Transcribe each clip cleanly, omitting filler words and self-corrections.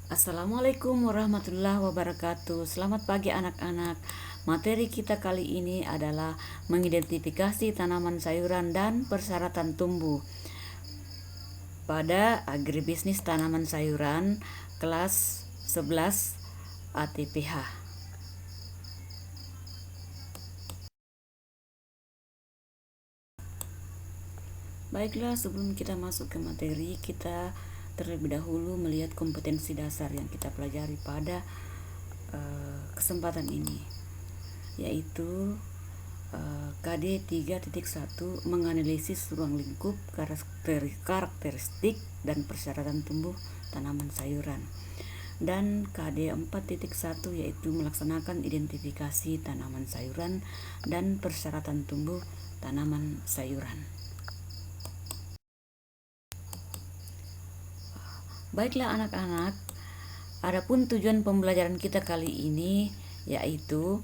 Assalamualaikum warahmatullahi wabarakatuh. Selamat pagi anak-anak. Materi kita kali ini adalah mengidentifikasi tanaman sayuran dan persyaratan tumbuh pada agribisnis tanaman sayuran kelas 11 ATPH. Baiklah, sebelum kita masuk ke materi, kita terlebih dahulu melihat kompetensi dasar yang kita pelajari pada kesempatan ini, yaitu KD 3.1 menganalisis ruang lingkup, karakteristik dan persyaratan tumbuh tanaman sayuran, dan KD 4.1 yaitu melaksanakan identifikasi tanaman sayuran dan persyaratan tumbuh tanaman sayuran. Baiklah anak-anak, adapun tujuan pembelajaran kita kali ini yaitu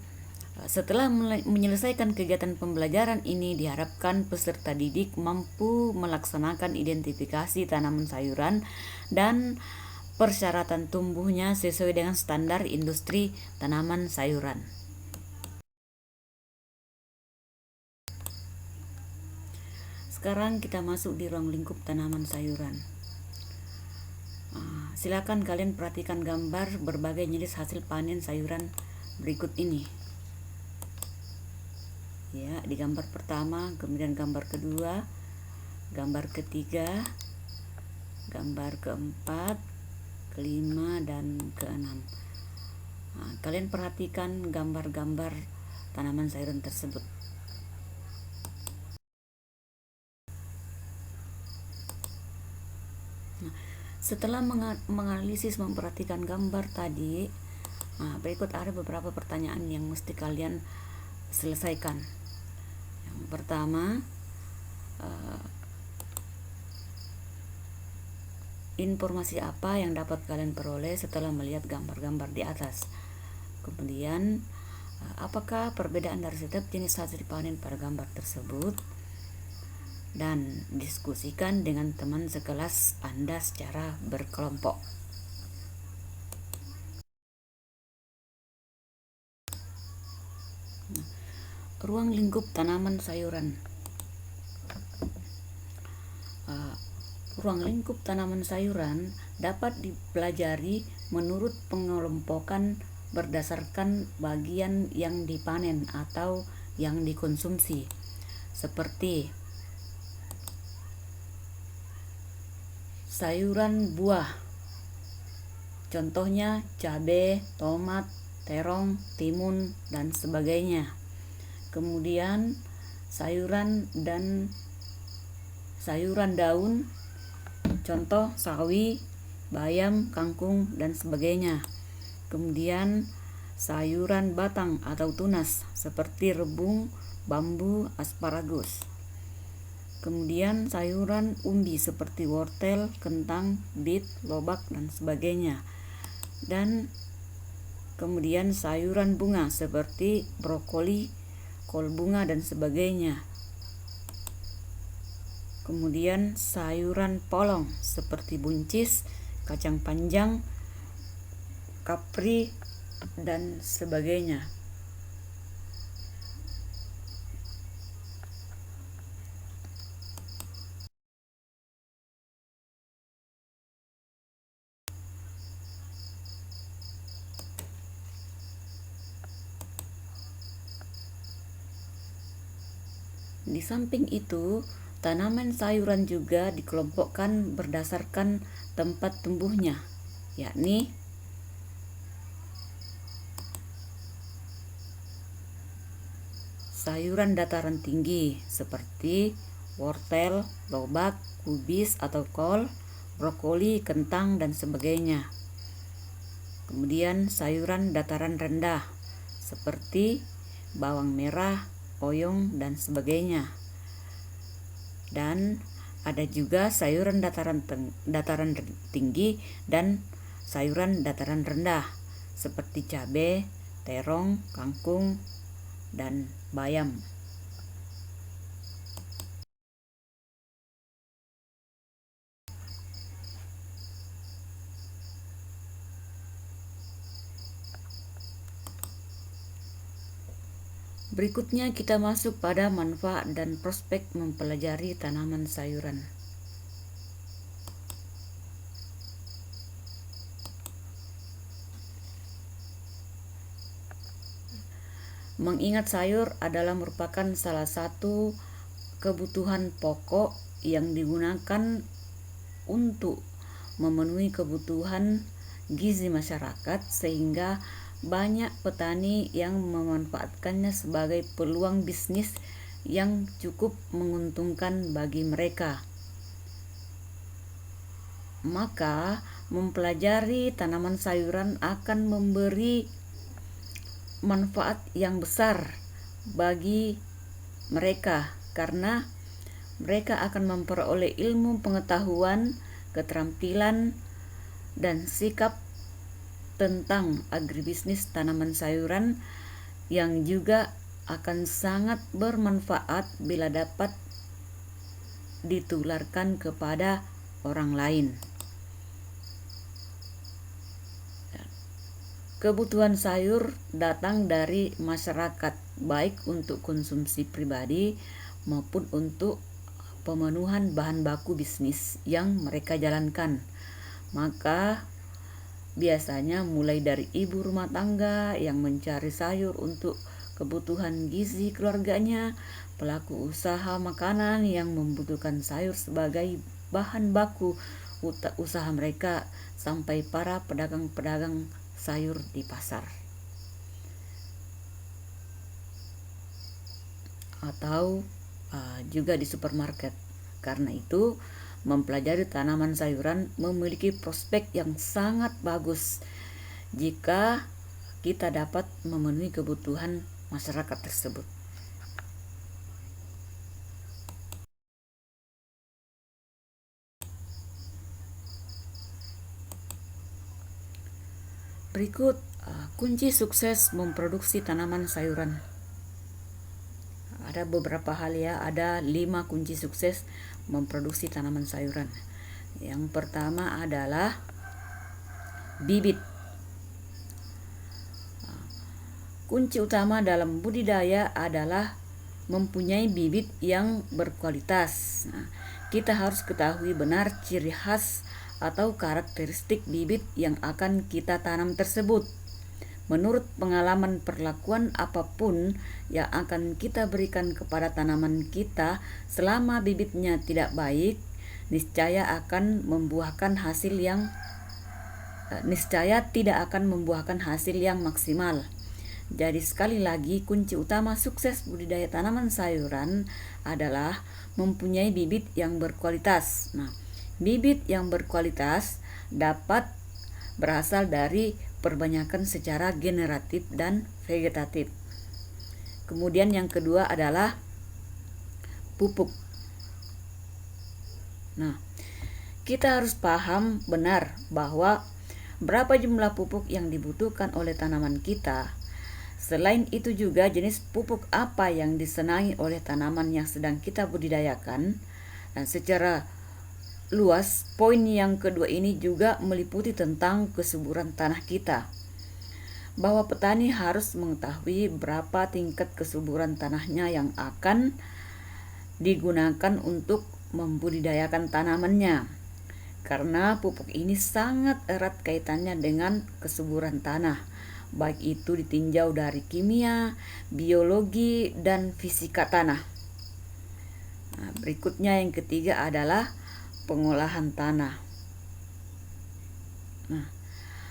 setelah menyelesaikan kegiatan pembelajaran ini, diharapkan peserta didik mampu melaksanakan identifikasi tanaman sayuran dan persyaratan tumbuhnya sesuai dengan standar industri tanaman sayuran. Sekarang kita masuk di ruang lingkup tanaman sayuran. Silakan kalian perhatikan gambar berbagai jenis hasil panen sayuran berikut ini. Ya, di gambar pertama, kemudian gambar kedua, gambar ketiga, gambar keempat, kelima, dan keenam. Kalian perhatikan gambar-gambar tanaman sayuran tersebut. Setelah menganalisis, memperhatikan gambar tadi, berikut ada beberapa pertanyaan yang mesti kalian selesaikan. Yang pertama, informasi apa yang dapat kalian peroleh setelah melihat gambar-gambar di atas. Kemudian, apakah perbedaan dari setiap jenis hasil panen pada gambar tersebut? Dan diskusikan dengan teman sekelas Anda secara berkelompok. Ruang lingkup tanaman sayuran. Ruang lingkup tanaman sayuran dapat dipelajari menurut pengelompokan berdasarkan bagian yang dipanen atau yang dikonsumsi, seperti sayuran buah, contohnya cabai, tomat, terong, timun, dan sebagainya. Kemudian sayuran daun, contoh sawi, bayam, kangkung, dan sebagainya. Kemudian sayuran batang atau tunas seperti rebung, bambu, asparagus. Kemudian sayuran umbi seperti wortel, kentang, bit, lobak, dan sebagainya. Dan kemudian sayuran bunga seperti brokoli, kol bunga, dan sebagainya. Kemudian sayuran polong seperti buncis, kacang panjang, kapri, dan sebagainya. Di samping itu, tanaman sayuran juga dikelompokkan berdasarkan tempat tumbuhnya, yakni sayuran dataran tinggi seperti wortel, lobak, kubis atau kol, brokoli, kentang, dan sebagainya. Kemudian sayuran dataran rendah seperti bawang merah, oyong, dan sebagainya. Dan ada juga sayuran dataran tinggi dan sayuran dataran rendah seperti cabai, terong, kangkung, dan bayam. Berikutnya kita masuk pada manfaat dan prospek mempelajari tanaman sayuran. Mengingat sayur adalah merupakan salah satu kebutuhan pokok yang digunakan untuk memenuhi kebutuhan gizi masyarakat, sehingga banyak petani yang memanfaatkannya sebagai peluang bisnis yang cukup menguntungkan bagi mereka. Maka mempelajari tanaman sayuran akan memberi manfaat yang besar bagi mereka, karena mereka akan memperoleh ilmu, pengetahuan, keterampilan, dan sikap tentang agribisnis tanaman sayuran yang juga akan sangat bermanfaat bila dapat ditularkan kepada orang lain. Kebutuhan sayur datang dari masyarakat, baik untuk konsumsi pribadi maupun untuk pemenuhan bahan baku bisnis yang mereka jalankan. Maka biasanya mulai dari ibu rumah tangga yang mencari sayur untuk kebutuhan gizi keluarganya, pelaku usaha makanan yang membutuhkan sayur sebagai bahan baku usaha mereka, sampai para pedagang-pedagang sayur di pasar atau juga di supermarket. Karena itu, mempelajari tanaman sayuran memiliki prospek yang sangat bagus jika kita dapat memenuhi kebutuhan masyarakat tersebut. Berikut kunci sukses memproduksi tanaman sayuran. Ada beberapa hal ya, ada 5 kunci sukses memproduksi tanaman sayuran. Yang pertama adalah bibit. Kunci utama dalam budidaya adalah mempunyai bibit yang berkualitas. Kita harus ketahui benar ciri khas atau karakteristik bibit yang akan kita tanam tersebut. Menurut pengalaman, perlakuan apapun yang akan kita berikan kepada tanaman kita selama bibitnya tidak baik, niscaya tidak akan membuahkan hasil yang maksimal. Jadi sekali lagi, kunci utama sukses budidaya tanaman sayuran adalah mempunyai bibit yang berkualitas. Bibit yang berkualitas dapat berasal dari perbanyakan secara generatif dan vegetatif. Kemudian yang kedua adalah pupuk. Kita harus paham benar bahwa berapa jumlah pupuk yang dibutuhkan oleh tanaman kita. Selain itu juga jenis pupuk apa yang disenangi oleh tanaman yang sedang kita budidayakan. Dan secara luas, poin yang kedua ini juga meliputi tentang kesuburan tanah kita, bahwa petani harus mengetahui berapa tingkat kesuburan tanahnya yang akan digunakan untuk membudidayakan tanamannya, karena pupuk ini sangat erat kaitannya dengan kesuburan tanah, baik itu ditinjau dari kimia, biologi, dan fisika tanah. Berikutnya yang ketiga adalah pengolahan tanah.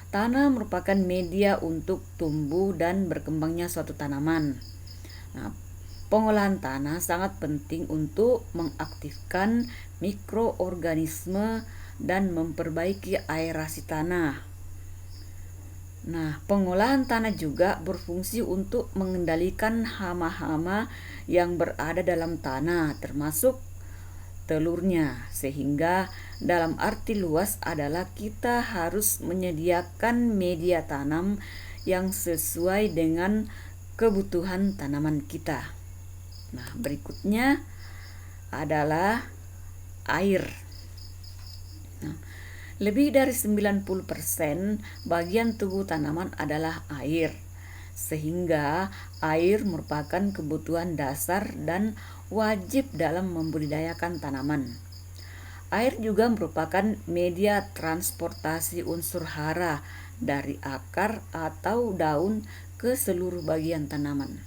Tanah merupakan media untuk tumbuh dan berkembangnya suatu tanaman. Pengolahan tanah sangat penting untuk mengaktifkan mikroorganisme dan memperbaiki aerasi tanah. Pengolahan tanah juga berfungsi untuk mengendalikan hama-hama yang berada dalam tanah, termasuk telurnya, sehingga dalam arti luas adalah kita harus menyediakan media tanam yang sesuai dengan kebutuhan tanaman kita. Berikutnya adalah air. Lebih dari 90% bagian tubuh tanaman adalah air. sehingga air merupakan kebutuhan dasar dan wajib dalam membudidayakan tanaman. Air juga merupakan media transportasi unsur hara dari akar atau daun ke seluruh bagian tanaman.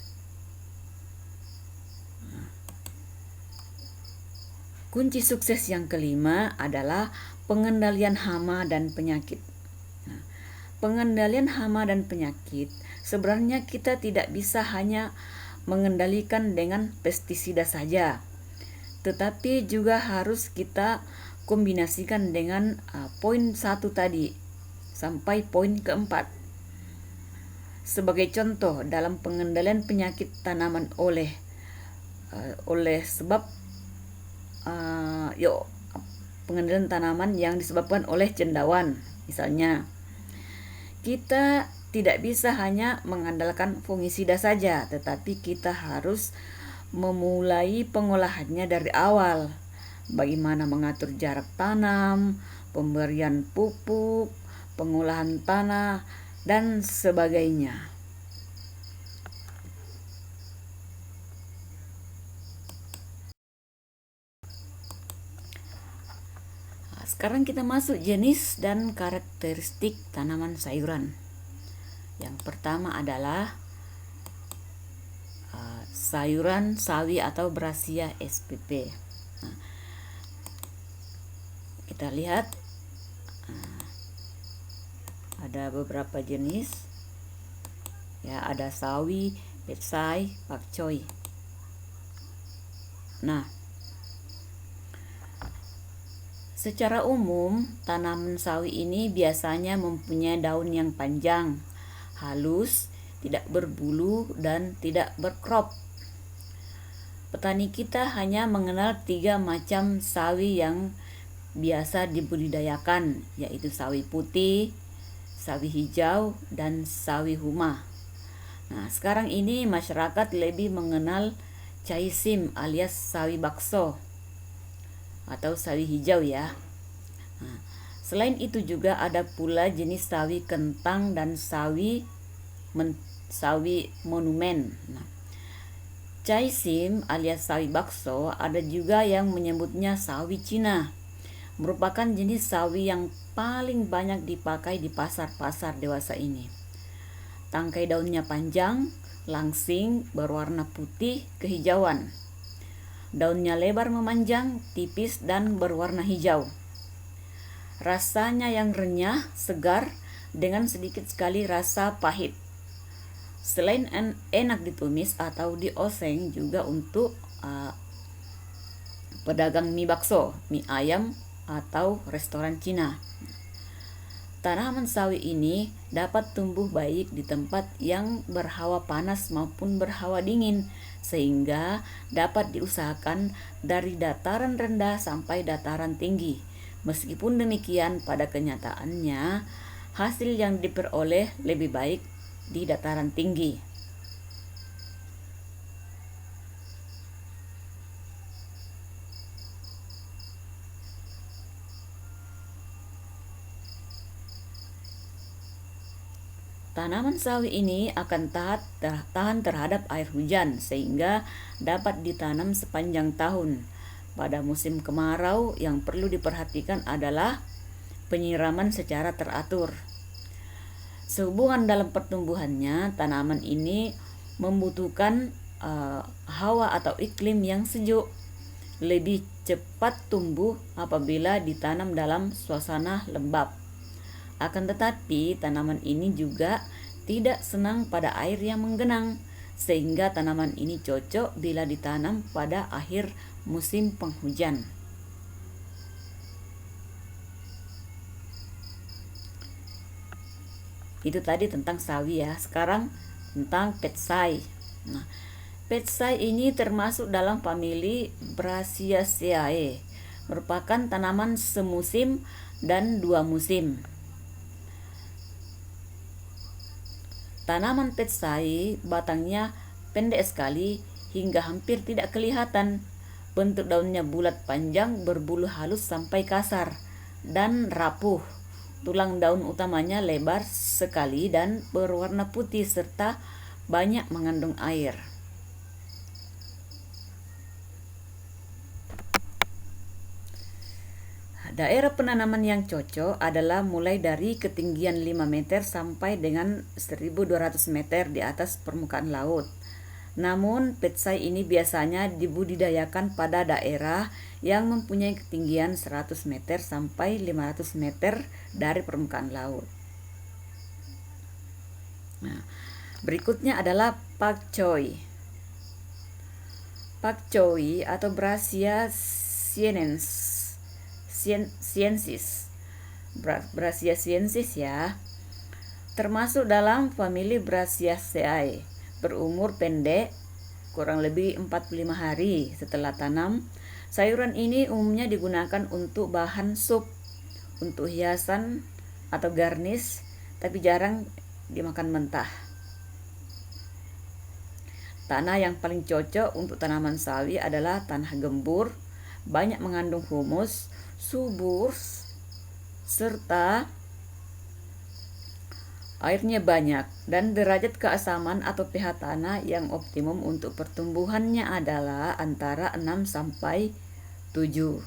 Kunci sukses yang kelima adalah pengendalian hama dan penyakit. Pengendalian hama dan penyakit, sebenarnya kita tidak bisa hanya mengendalikan dengan pestisida saja, tetapi juga harus kita kombinasikan dengan poin 1 tadi sampai poin keempat. Sebagai contoh, dalam pengendalian penyakit tanaman oleh sebab pengendalian tanaman yang disebabkan oleh cendawan, misalnya kita tidak bisa hanya mengandalkan fungisida saja, tetapi kita harus memulai pengolahannya dari awal. Bagaimana mengatur jarak tanam, pemberian pupuk, pengolahan tanah, dan sebagainya. Sekarang kita masuk jenis dan karakteristik tanaman sayuran. Yang pertama adalah sayuran sawi atau Brassica spp. Kita lihat ada beberapa jenis. Ya, ada sawi, petsai, pakcoy. Nah, secara umum, tanaman sawi ini biasanya mempunyai daun yang panjang, halus, tidak berbulu, dan tidak berkrop. Petani kita hanya mengenal 3 macam sawi yang biasa dibudidayakan, yaitu sawi putih, sawi hijau, dan sawi huma. Nah, sekarang ini masyarakat lebih mengenal caisim alias sawi bakso atau sawi hijau ya. Nah, selain itu juga ada pula jenis sawi kentang dan sawi monumen. Nah, caisim alias sawi bakso ada juga yang menyebutnya sawi Cina. Merupakan jenis sawi yang paling banyak dipakai di pasar-pasar dewasa ini. Tangkai daunnya panjang, langsing, berwarna putih kehijauan. Daunnya lebar memanjang, tipis, dan berwarna hijau. Rasanya yang renyah, segar, dengan sedikit sekali rasa pahit. Selain enak ditumis atau dioseng, juga untuk pedagang mie bakso, mie ayam, atau restoran Cina. Tanaman sawi ini dapat tumbuh baik di tempat yang berhawa panas maupun berhawa dingin, sehingga dapat diusahakan dari dataran rendah sampai dataran tinggi. Meskipun demikian, pada kenyataannya hasil yang diperoleh lebih baik di dataran tinggi. Tanaman sawi ini akan tahan terhadap air hujan sehingga dapat ditanam sepanjang tahun. Pada musim kemarau yang perlu diperhatikan adalah penyiraman secara teratur. Sehubungan dalam pertumbuhannya, tanaman ini membutuhkan hawa atau iklim yang sejuk. Lebih cepat tumbuh apabila ditanam dalam suasana lembab. Akan tetapi, tanaman ini juga tidak senang pada air yang menggenang, sehingga tanaman ini cocok bila ditanam pada akhir musim penghujan. Itu tadi tentang sawi ya. Sekarang tentang petsai. Nah, petsai ini termasuk dalam famili Brassicaceae, merupakan tanaman semusim dan 2 musim. Tanaman petsai batangnya pendek sekali hingga hampir tidak kelihatan. Bentuk daunnya bulat panjang, berbulu halus sampai kasar, dan rapuh. Tulang daun utamanya lebar sekali dan berwarna putih serta banyak mengandung air. Daerah penanaman yang cocok adalah mulai dari ketinggian 5 meter sampai dengan 1.200 meter di atas permukaan laut. Namun, petsai ini biasanya dibudidayakan pada daerah yang mempunyai ketinggian 100 meter sampai 500 meter dari permukaan laut. Nah, berikutnya adalah pak choy. Pak choy atau Brassica siensis. Brassica siensis ya, termasuk dalam famili Brassiaceae, berumur pendek, kurang lebih 45 hari setelah tanam. Sayuran ini umumnya digunakan untuk bahan sup, untuk hiasan atau garnish, tapi jarang dimakan mentah. Tanah yang paling cocok untuk tanaman sawi adalah tanah gembur, banyak mengandung humus, subur, serta airnya banyak, dan derajat keasaman atau pH tanah yang optimum untuk pertumbuhannya adalah antara 6 sampai 7.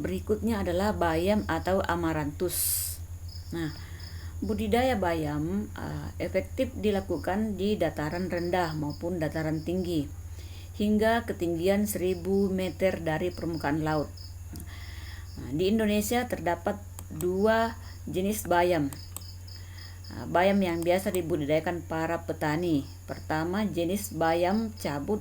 Berikutnya adalah bayam atau amaranthus. Nah, budidaya bayam efektif dilakukan di dataran rendah maupun dataran tinggi hingga ketinggian 1.000 meter dari permukaan laut. Di Indonesia terdapat 2 jenis bayam. Bayam yang biasa dibudidayakan para petani. Pertama, jenis bayam cabut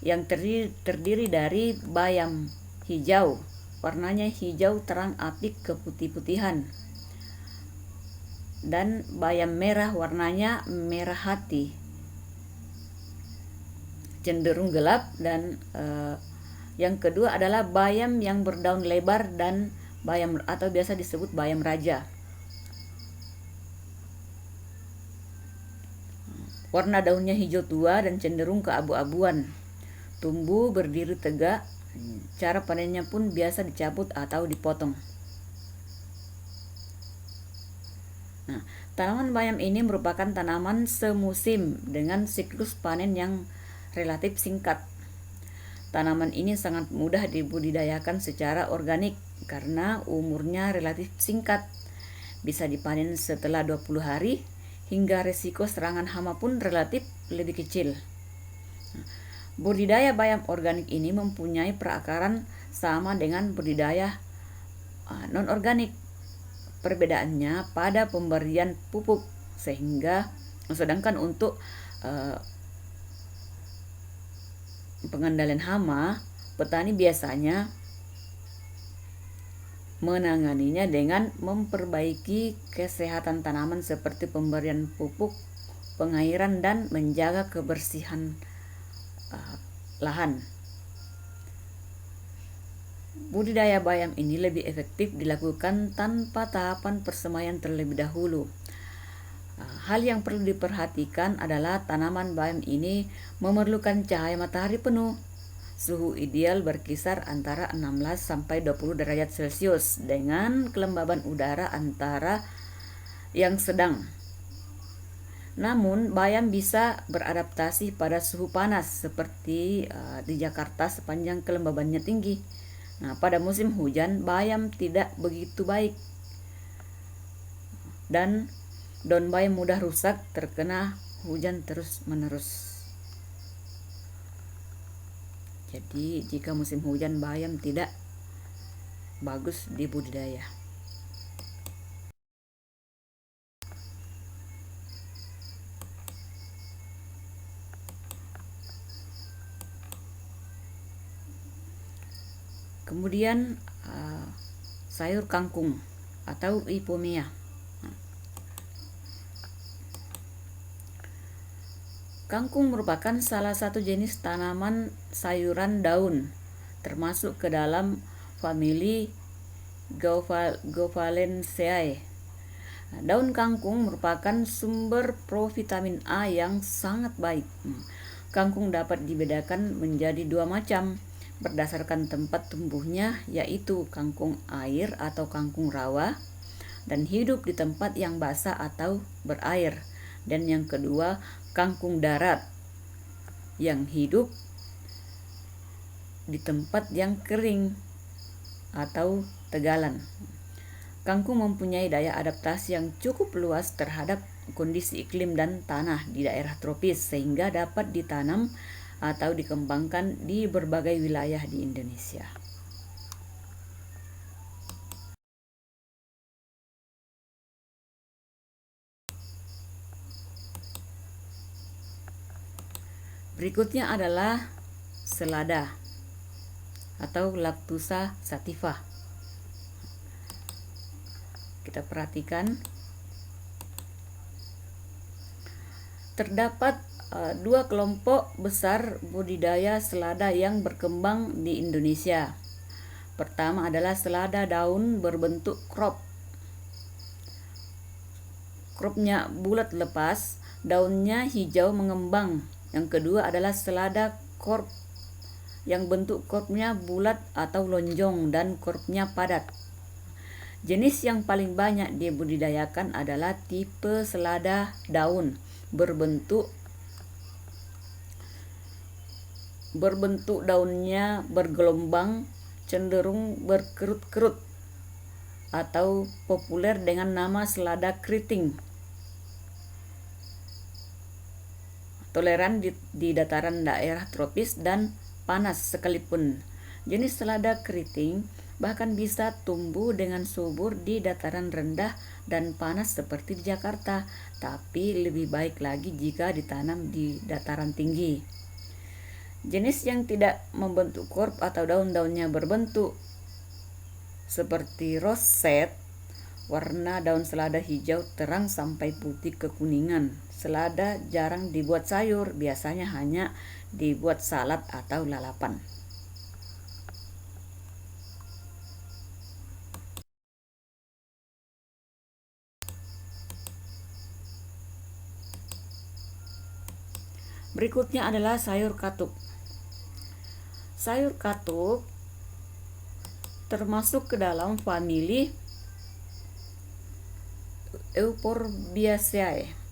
yang terdiri dari bayam hijau. Warnanya hijau terang apik keputih-putihan. Dan bayam merah warnanya merah hati, cenderung gelap. Dan yang kedua adalah bayam yang berdaun lebar dan bayam atau biasa disebut bayam raja. Warna daunnya hijau tua dan cenderung keabu-abuan. Tumbuh berdiri tegak. Cara panennya pun biasa dicabut atau dipotong. Nah, tanaman bayam ini merupakan tanaman semusim dengan siklus panen yang relatif singkat. Tanaman ini sangat mudah dibudidayakan secara organik karena umurnya relatif singkat. Bisa dipanen setelah 20 hari hingga resiko serangan hama pun relatif lebih kecil. Budidaya bayam organik ini mempunyai perakaran sama dengan budidaya non-organik. Perbedaannya pada pemberian pupuk, sedangkan untuk pengendalian hama, petani biasanya menanganinya dengan memperbaiki kesehatan tanaman seperti pemberian pupuk, pengairan, dan menjaga kebersihan lahan. Budidaya bayam ini lebih efektif dilakukan tanpa tahapan persemaian terlebih dahulu. Hal yang perlu diperhatikan adalah tanaman bayam ini memerlukan cahaya matahari penuh. Suhu ideal berkisar antara 16 sampai 20 derajat Celcius dengan kelembaban udara antara yang sedang. Namun, bayam bisa beradaptasi pada suhu panas seperti di Jakarta sepanjang kelembabannya tinggi. Nah, pada musim hujan, bayam tidak begitu baik dan daun bayam mudah rusak terkena hujan terus-menerus. Jadi, jika musim hujan, bayam tidak bagus dibudidaya. Kemudian sayur kangkung atau ipomea. Kangkung merupakan salah satu jenis tanaman sayuran daun, termasuk ke dalam famili Gophalenceae. Daun kangkung merupakan sumber provitamin A yang sangat baik. Kangkung dapat dibedakan menjadi 2 macam, berdasarkan tempat tumbuhnya, yaitu kangkung air atau kangkung rawa, dan hidup di tempat yang basah atau berair. Dan yang kedua, kangkung darat yang hidup di tempat yang kering atau tegalan. Kangkung mempunyai daya adaptasi yang cukup luas terhadap kondisi iklim dan tanah di daerah tropis, sehingga dapat ditanam atau dikembangkan di berbagai wilayah di Indonesia. Berikutnya adalah selada atau Lactusa sativa. Kita perhatikan, terdapat dua kelompok besar budidaya selada yang berkembang di Indonesia. Pertama adalah selada daun berbentuk crop. Cropnya bulat lepas, daunnya hijau mengembang. Yang kedua adalah selada corp yang bentuk corpnya bulat atau lonjong dan corpnya padat. Jenis yang paling banyak dibudidayakan adalah tipe selada daun berbentuk daunnya bergelombang, cenderung berkerut-kerut, atau populer dengan nama selada keriting. Toleran di dataran daerah tropis dan panas sekalipun. Jenis selada keriting bahkan bisa tumbuh dengan subur di dataran rendah dan panas seperti di Jakarta, tapi lebih baik lagi jika ditanam di dataran tinggi. Jenis yang tidak membentuk korp atau daun-daunnya berbentuk seperti roset, warna daun selada hijau terang sampai putih kekuningan. Selada jarang dibuat sayur, biasanya hanya dibuat salad atau lalapan. Berikutnya adalah sayur katuk. Sayur katuk termasuk ke dalam famili Euphorbiaceae.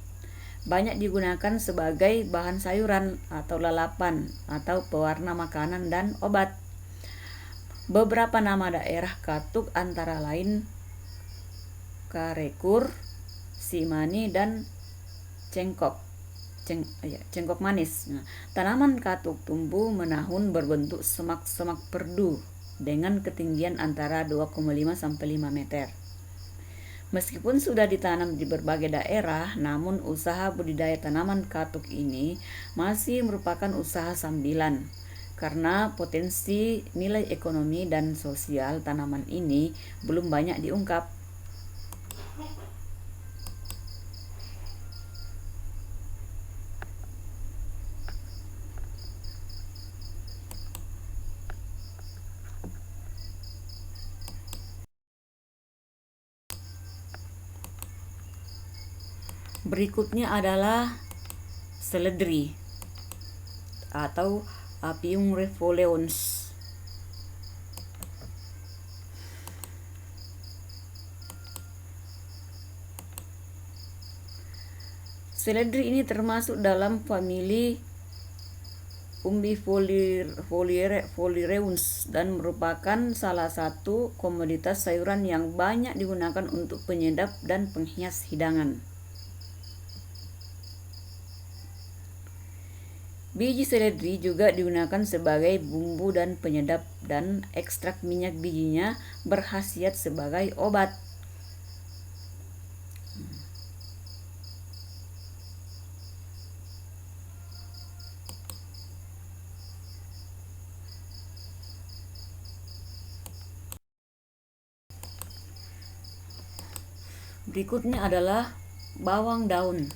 Banyak digunakan sebagai bahan sayuran atau lalapan atau pewarna makanan dan obat. Beberapa nama daerah katuk antara lain karekur, simani, dan cengkok manis. Tanaman katuk tumbuh menahun berbentuk semak-semak perdu dengan ketinggian antara 2,5 sampai 5 meter. Meskipun sudah ditanam di berbagai daerah, namun usaha budidaya tanaman katuk ini masih merupakan usaha sambilan karena potensi nilai ekonomi dan sosial tanaman ini belum banyak diungkap. Berikutnya adalah seledri atau Apium refoleons. Seledri ini termasuk dalam famili Umbellifoliaceae dan merupakan salah satu komoditas sayuran yang banyak digunakan untuk penyedap dan penghias hidangan. Biji seledri juga digunakan sebagai bumbu dan penyedap, dan ekstrak minyak bijinya berkhasiat sebagai obat. Berikutnya adalah bawang daun.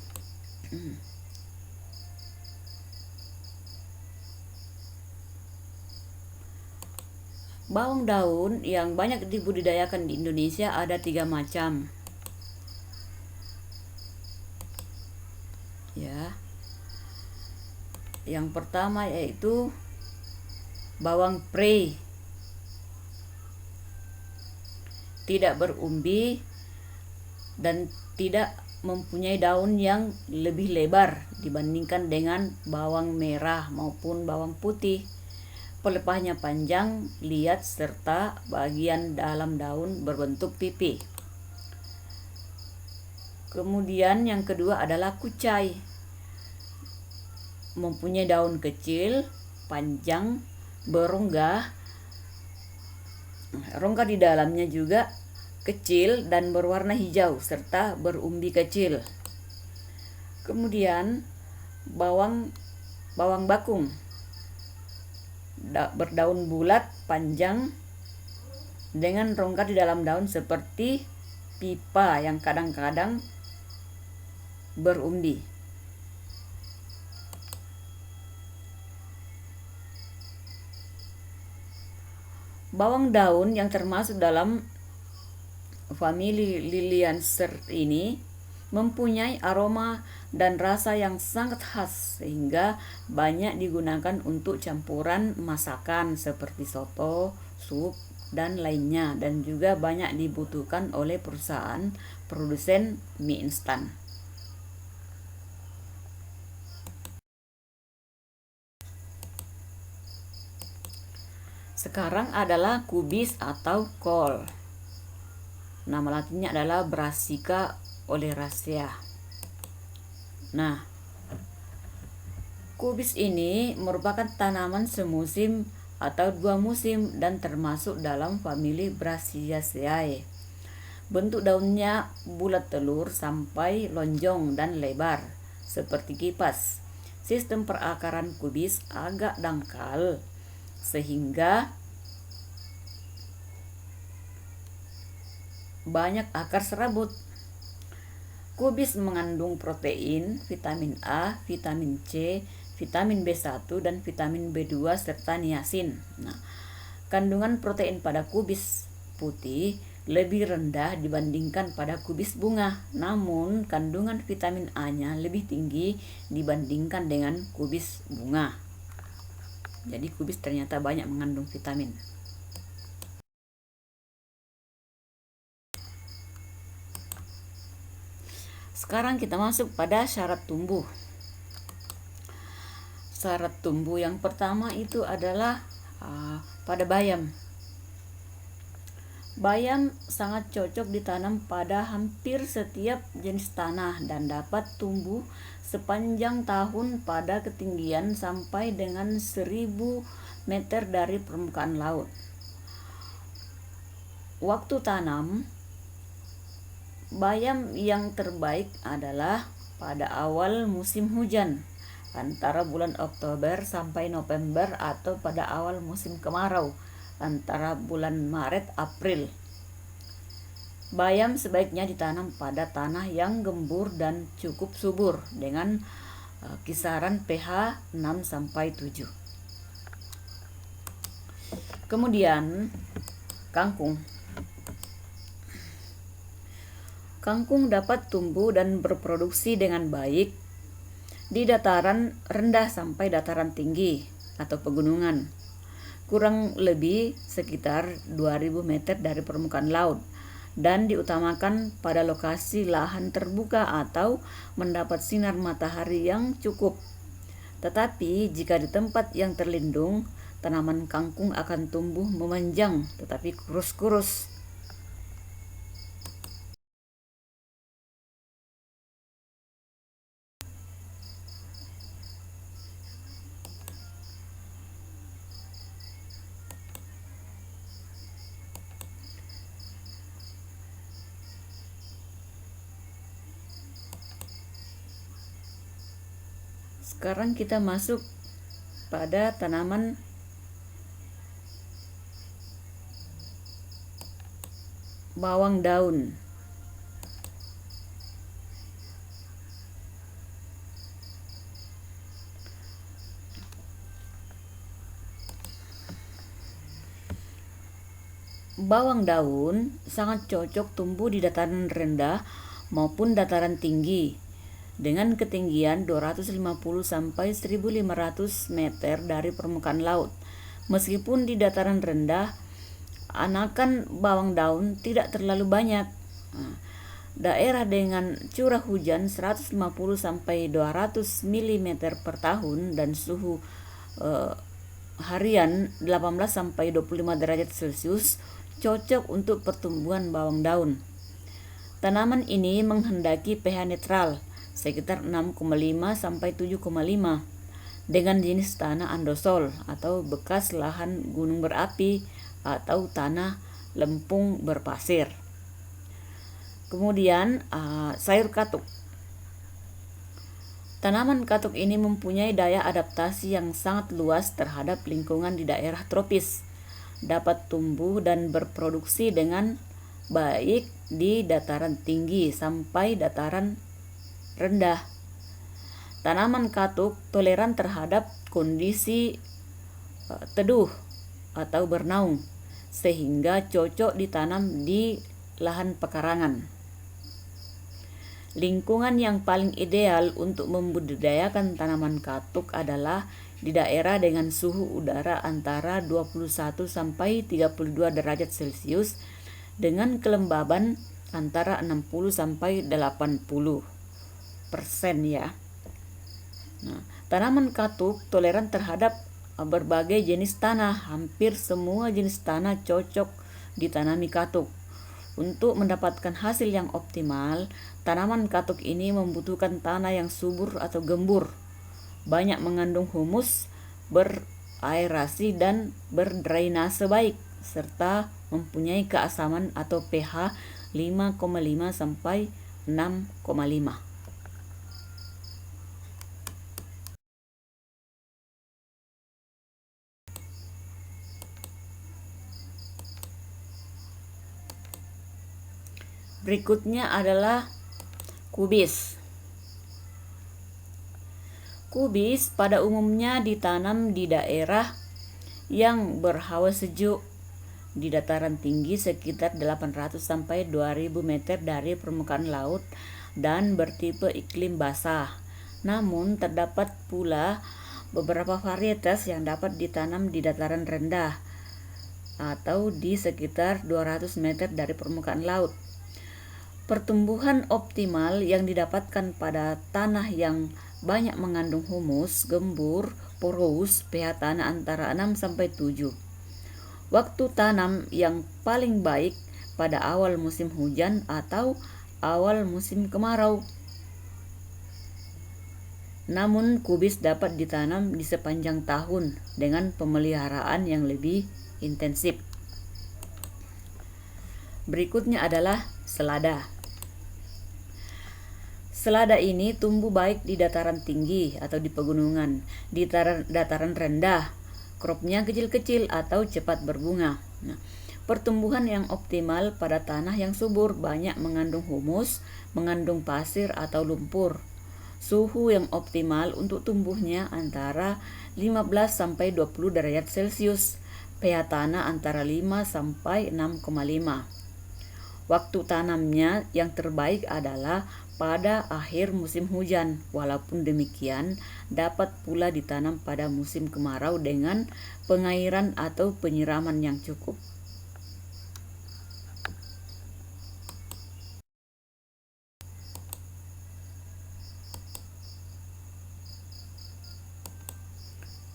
Bawang daun yang banyak dibudidayakan di Indonesia ada 3 macam. Ya. Yang pertama yaitu bawang prei, tidak berumbi dan tidak mempunyai daun yang lebih lebar dibandingkan dengan bawang merah maupun bawang putih. Pelepahnya panjang, liat, serta bagian dalam daun berbentuk pipi. Kemudian yang kedua adalah kucai. Mempunyai daun kecil, panjang, berongga. Rongga di dalamnya juga kecil dan berwarna hijau serta berumbi kecil. Kemudian bawang bakung, berdaun bulat panjang dengan rongga di dalam daun seperti pipa yang kadang-kadang berumbi. Bawang daun yang termasuk dalam famili Liliaceae ini mempunyai aroma dan rasa yang sangat khas sehingga banyak digunakan untuk campuran masakan seperti soto, sup, dan lainnya, dan juga banyak dibutuhkan oleh perusahaan produsen mie instan. Sekarang adalah kubis atau kol. Nama latinnya adalah Brassica oleracea. Nah, kubis ini merupakan tanaman semusim atau 2 musim dan termasuk dalam famili Brassicaceae. Bentuk daunnya bulat telur sampai lonjong dan lebar seperti kipas. Sistem perakaran kubis agak dangkal sehingga banyak akar serabut. Kubis mengandung protein, vitamin A, vitamin C, vitamin B1 dan vitamin B2 serta niacin. Nah, kandungan protein pada kubis putih lebih rendah dibandingkan pada kubis bunga, namun kandungan vitamin A-nya lebih tinggi dibandingkan dengan kubis bunga. Jadi kubis ternyata banyak mengandung vitamin. Sekarang kita masuk pada syarat tumbuh. Syarat tumbuh yang pertama itu adalah pada bayam. Bayam sangat cocok ditanam pada hampir setiap jenis tanah dan dapat tumbuh sepanjang tahun pada ketinggian sampai dengan 1000 meter dari permukaan laut. Waktu tanam bayam yang terbaik adalah pada awal musim hujan, antara bulan Oktober sampai November, atau pada awal musim kemarau, antara bulan Maret April. Bayam sebaiknya ditanam pada tanah yang gembur dan cukup subur dengan kisaran pH 6-7. Kemudian kangkung. Kangkung dapat tumbuh dan berproduksi dengan baik di dataran rendah sampai dataran tinggi atau pegunungan, kurang lebih sekitar 2000 meter dari permukaan laut, dan diutamakan pada lokasi lahan terbuka atau mendapat sinar matahari yang cukup. Tetapi jika di tempat yang terlindung, tanaman kangkung akan tumbuh memanjang tetapi kurus-kurus. Sekarang kita masuk pada tanaman bawang daun. Bawang daun sangat cocok tumbuh di dataran rendah maupun dataran tinggi dengan ketinggian 250 sampai 1500 meter dari permukaan laut. Meskipun di dataran rendah, anakan bawang daun tidak terlalu banyak. Daerah dengan curah hujan 150 sampai 200 mm per tahun dan suhu harian 18 sampai 25 derajat Celcius cocok untuk pertumbuhan bawang daun. Tanaman ini menghendaki pH netral sekitar 6,5 sampai 7,5 dengan jenis tanah andosol atau bekas lahan gunung berapi atau tanah lempung berpasir. Kemudian sayur katuk. Tanaman katuk ini mempunyai daya adaptasi yang sangat luas terhadap lingkungan di daerah tropis. Dapat tumbuh dan berproduksi dengan baik di dataran tinggi sampai dataran rendah. Tanaman katuk toleran terhadap kondisi teduh atau bernaung, sehingga cocok ditanam di lahan pekarangan. Lingkungan yang paling ideal untuk membudidayakan tanaman katuk adalah di daerah dengan suhu udara antara 21 sampai 32 derajat Celcius dengan kelembaban antara 60 sampai 80% ya. Tanaman katuk toleran terhadap berbagai jenis tanah. Hampir semua jenis tanah cocok ditanami katuk. Untuk mendapatkan hasil yang optimal, tanaman katuk ini membutuhkan tanah yang subur atau gembur, banyak mengandung humus, beraerasi dan berdrainase baik, serta mempunyai keasaman atau pH 5,5 sampai 6,5. Berikutnya adalah kubis. Kubis pada umumnya ditanam di daerah yang berhawa sejuk di dataran tinggi sekitar 800 sampai 2000 meter dari permukaan laut dan bertipe iklim basah. Namun terdapat pula beberapa varietas yang dapat ditanam di dataran rendah atau di sekitar 200 meter dari permukaan laut. Pertumbuhan optimal yang didapatkan pada tanah yang banyak mengandung humus, gembur, porous, pH tanah antara 6 sampai 7. Waktu tanam yang paling baik pada awal musim hujan atau awal musim kemarau. Namun kubis dapat ditanam di sepanjang tahun dengan pemeliharaan yang lebih intensif. Berikutnya adalah selada. Selada ini tumbuh baik di dataran tinggi atau di pegunungan. Di dataran rendah, kropnya kecil-kecil atau cepat berbunga. Pertumbuhan yang optimal pada tanah yang subur, banyak mengandung humus, mengandung pasir atau lumpur. Suhu yang optimal untuk tumbuhnya antara 15 sampai 20 derajat Celcius. pH tanah antara 5 sampai 6,5. Waktu tanamnya yang terbaik adalah pada akhir musim hujan. Walaupun demikian, dapat pula ditanam pada musim kemarau dengan pengairan atau penyiraman yang cukup.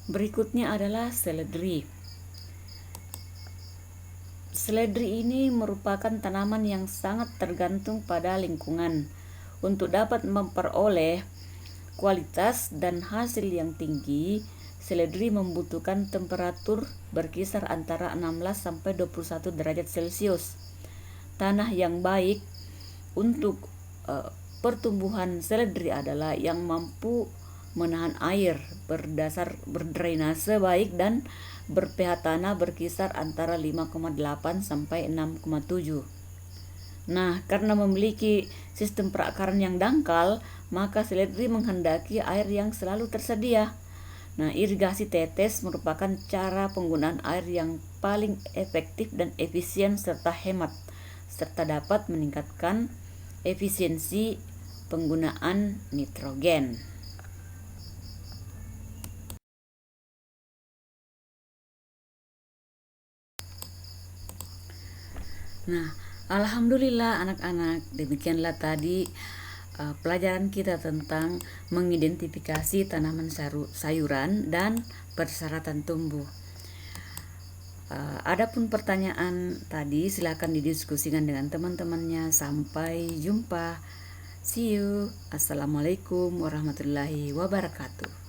Berikutnya adalah seledri. Seledri ini merupakan tanaman yang sangat tergantung pada lingkungan. Untuk dapat memperoleh kualitas dan hasil yang tinggi, seledri membutuhkan temperatur berkisar antara 16 sampai 21 derajat Celcius. Tanah yang baik untuk pertumbuhan seledri adalah yang mampu menahan air, berdrainase baik dan ber-pH tanah berkisar antara 5,8 sampai 6,7. Nah, karena memiliki sistem perakaran yang dangkal, maka seledri menghendaki air yang selalu tersedia. Nah, irigasi tetes merupakan cara penggunaan air yang paling efektif dan efisien serta hemat, serta dapat meningkatkan efisiensi penggunaan nitrogen. Nah, alhamdulillah anak-anak, demikianlah tadi pelajaran kita tentang mengidentifikasi tanaman sayuran dan persyaratan tumbuh. Adapun pertanyaan tadi silakan didiskusikan dengan teman-temannya. Sampai jumpa. See you. Assalamualaikum warahmatullahi wabarakatuh.